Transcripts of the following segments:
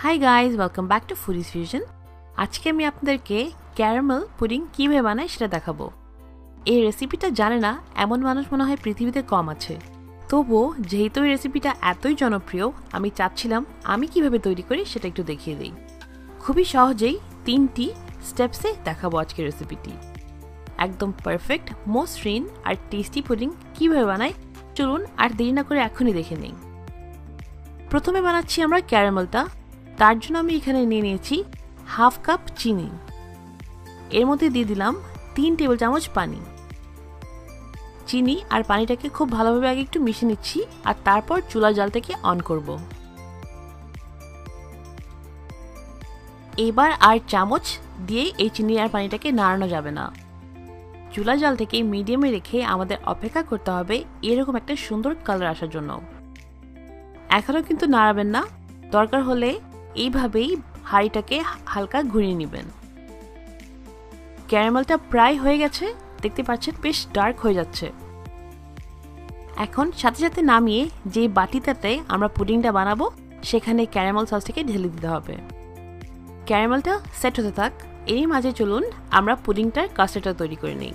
Hi guys, welcome back to foodies fusion. আজকে আমি আপনাদেরকে ক্যারামেল পুডিং কীভাবে বানাই সেটা দেখাবো। এই রেসিপিটা জানে না এমন মানুষ মনে হয় পৃথিবীতে কম আছে। তবুও যেহেতু এই রেসিপিটা এতই জনপ্রিয়, আমি চাচ্ছিলাম আমি কিভাবে তৈরি করি সেটা একটু দেখিয়ে দিই। খুবই সহজেই 3টি স্টেপসে দেখাবো আজকের রেসিপিটি। একদম পারফেক্ট, মসৃণ আর টেস্টি পুডিং কীভাবে বানাই চলুন আর দেরি না করে এখনই দেখে নিই। প্রথমে বানাচ্ছি আমরা ক্যারামেলটা। তার জন্য আমি এখানে নিয়ে নিয়েছি হাফ কাপ চিনি। এর মধ্যে দিয়ে দিলাম 3 টেবিল চামচ পানি। চিনি আর পানিটাকে খুব ভালোভাবে আগে একটু মিশিয়ে নিচ্ছি আর তারপর চুলার জালটাকে অন করব। এবার আর চামচ দিয়ে এই চিনি আর পানিটাকে নাড়ানো যাবে না। চুলা জালটাকে মিডিয়ামে রেখে আমাদের অপেক্ষা করতে হবে এরকম একটা সুন্দর কালার আসার জন্য। এখনও কিন্তু নাড়াবেন না, দরকার হলে এইভাবেই হাঁড়িটাকে হালকা ঘুরিয়ে নেবেন। ক্যারামেলটা প্রায় হয়ে গেছে, দেখতে পাচ্ছেন বেশ ডার্ক হয়ে যাচ্ছে। এখন সাথে সাথে নামিয়ে যে বাটিটাতে আমরা পুডিংটা বানাবো সেখানে ক্যারামেল সসটাকে ঢেলে দিতে হবে। ক্যারামেলটা সেট হতে থাক, এরই মাঝে চলুন আমরা পুডিংটার কাস্টার্ডটা তৈরি করে নিই।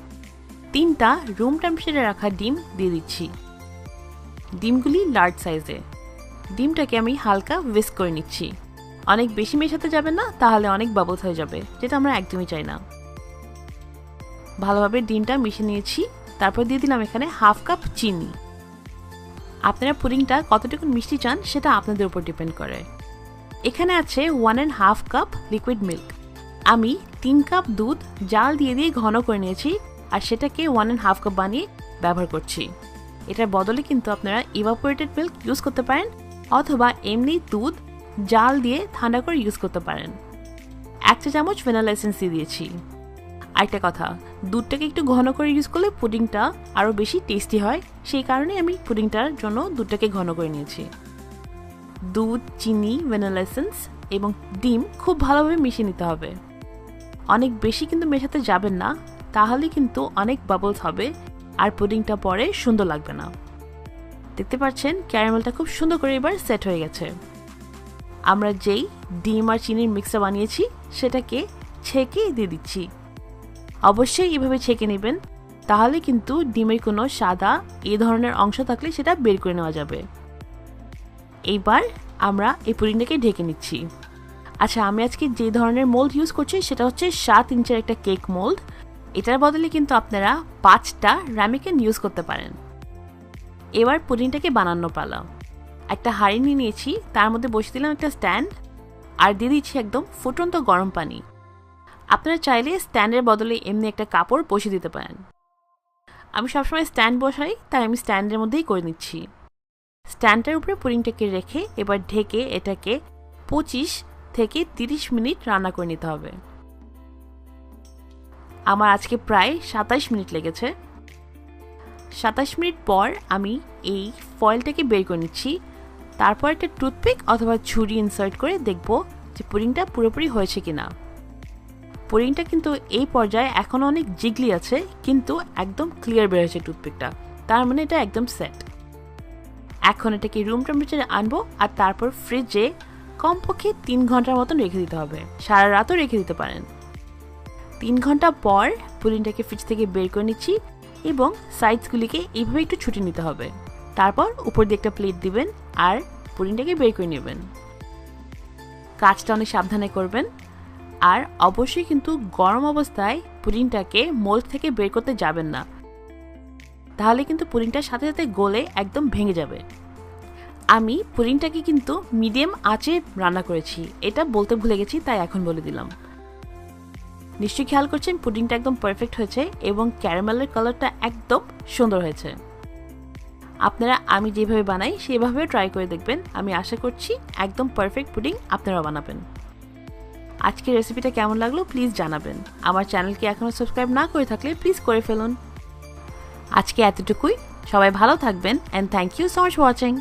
3টা রুম টেম্পারেচারে রাখা ডিম দিয়ে দিচ্ছি। ডিমগুলি লার্জ সাইজে। ডিমটাকে আমি হালকা উইস্ক করে নিচ্ছি। অনেক বেশি মেশাতে যাবেন না, তাহলে অনেক বাবলস হয়ে যাবে, যেটা আমরা একদমই চাই না। ভালোভাবে ডিমটা মিশিয়ে নিয়েছি, তারপর দিয়ে দিলাম এখানে হাফ কাপ চিনি। আপনারা পুডিংটা কতটুকু মিষ্টি চান সেটা আপনাদের উপর ডিপেন্ড করে। এখানে আছে 1.5 কাপ লিকুইড মিল্ক। আমি 3 কাপ দুধ জাল দিয়ে ঘন করে নিয়েছি আর সেটাকে 1.5 কাপ বানিয়ে ব্যবহার করছি। এটার বদলে কিন্তু আপনারা ইভাপোরেটেড মিল্ক ইউজ করতে পারেন অথবা এমনি দুধ জাল দিয়ে ঠান্ডা করে ইউজ করতে পারেন। 1 চা চামচ ভ্যানিলা এসেন্স দিয়ে দিয়েছি। আরেকটা কথা, দুধটাকে একটু ঘন করে ইউজ করলে পুডিংটা আরও বেশি টেস্টি হয়, সেই কারণে আমি পুডিংটার জন্য দুধটাকে ঘন করে নিয়েছি। দুধ, চিনি, ভ্যানিলা এসেন্স এবং ডিম খুব ভালোভাবে মিশিয়ে নিতে হবে। অনেক বেশি কিন্তু মেশাতে যাবেন না, তাহলে কিন্তু অনেক বাবলস হবে আর পুডিংটা পরে সুন্দর লাগবে না। দেখতে পাচ্ছেন ক্যারামেলটা খুব সুন্দর করে এবার সেট হয়ে গেছে। আমরা যেই ডিম আর চিনির মিক্সটা বানিয়েছি সেটাকে ছেঁকে দিয়ে দিচ্ছি। অবশ্যই এভাবে ছেঁকে নেবেন, তাহলে কিন্তু ডিমের কোনো সাদা এই ধরনের অংশ থাকলে সেটা বের করে নেওয়া যাবে। এইবার আমরা এই পুডিংটাকে ঢেকে নিচ্ছি। আচ্ছা, আমি আজকে যে ধরনের মোল্ড ইউজ করছি সেটা হচ্ছে 7 ইঞ্চের একটা কেক মোল্ড। এটার বদলে কিন্তু আপনারা 5টা রামিকেন ইউজ করতে পারেন। এবার পুডিংটাকে বানানো পালা। একটা হাঁড়ি নিয়ে নিয়েছি, তার মধ্যে বসিয়ে দিলাম একটা স্ট্যান্ড আর দিয়ে দিচ্ছি একদম ফুটন্ত গরম পানি। আপনারা চাইলে স্ট্যান্ডের বদলে এমনি একটা কাপড় বসিয়ে দিতে পারেন। আমি সবসময় স্ট্যান্ড বসাই, তাই আমি স্ট্যান্ডের মধ্যেই করে নিচ্ছি। স্ট্যান্ডের উপরে পুডিংটাকে রেখে এবার ঢেকে এটাকে 25 থেকে 30 মিনিট রান্না করে নিতে হবে। আমার আজকে প্রায় 27 মিনিট লেগেছে। 27 মিনিট পর আমি এই ফয়েলটাকে বের করে নিচ্ছি। তারপর একটা টুথপিক অথবা ছুরি ইনসার্ট করে দেখব যে পুডিংটা পুরোপুরি হয়েছে কিনা। পুডিংটা কিন্তু এই পর্যায়ে এখনও অনেক জিগলি আছে, কিন্তু একদম ক্লিয়ার বের হয়েছে টুথপিকটা, তার মানে এটা একদম সেট। এখন এটাকে রুম টেম্পারেচারে আনবো আর তারপর ফ্রিজে কমপক্ষে 3 ঘন্টার মতন রেখে দিতে হবে। সারা রাতও রেখে দিতে পারেন। 3 ঘন্টা পর পুডিংটাকে ফ্রিজ থেকে বের করে নিচ্ছি এবং সাইডসগুলিকে এইভাবে একটু ছুটিয়ে নিতে হবে। তারপর উপর দিয়ে একটা প্লেট দিবেন আর পুডিংটাকে বের করে নেবেন। কাজটা অনেক সাবধানে করবেন আর অবশ্যই কিন্তু গরম অবস্থায় পুডিংটাকে মোল্ড থেকে বের করতে যাবেন না, তাহলে কিন্তু পুডিংটার সাথে সাথে গলে একদম ভেঙে যাবে। আমি পুডিংটাকে কিন্তু মিডিয়াম আঁচে রান্না করেছি, এটা বলতে ভুলে গেছি, তাই এখন বলে দিলাম। নিশ্চয়ই খেয়াল করছেন পুডিংটা একদম পারফেক্ট হয়েছে এবং ক্যারামেলের কালারটা একদম সুন্দর হয়েছে। আপনারা আমি যেভাবে বানাই সেভাবে ট্রাই করে দেখবেন। আমি আশা করছি একদম পারফেক্ট পুডিং আপনারা বানাবেন। আজকের রেসিপিটা কেমন লাগলো প্লিজ জানাবেন। আমার চ্যানেলকে এখনও সাবস্ক্রাইব না করে থাকলে প্লিজ করে ফেলুন। আজকে এতটুকুই। সবাই ভালো থাকবেন and thank you so much for watching.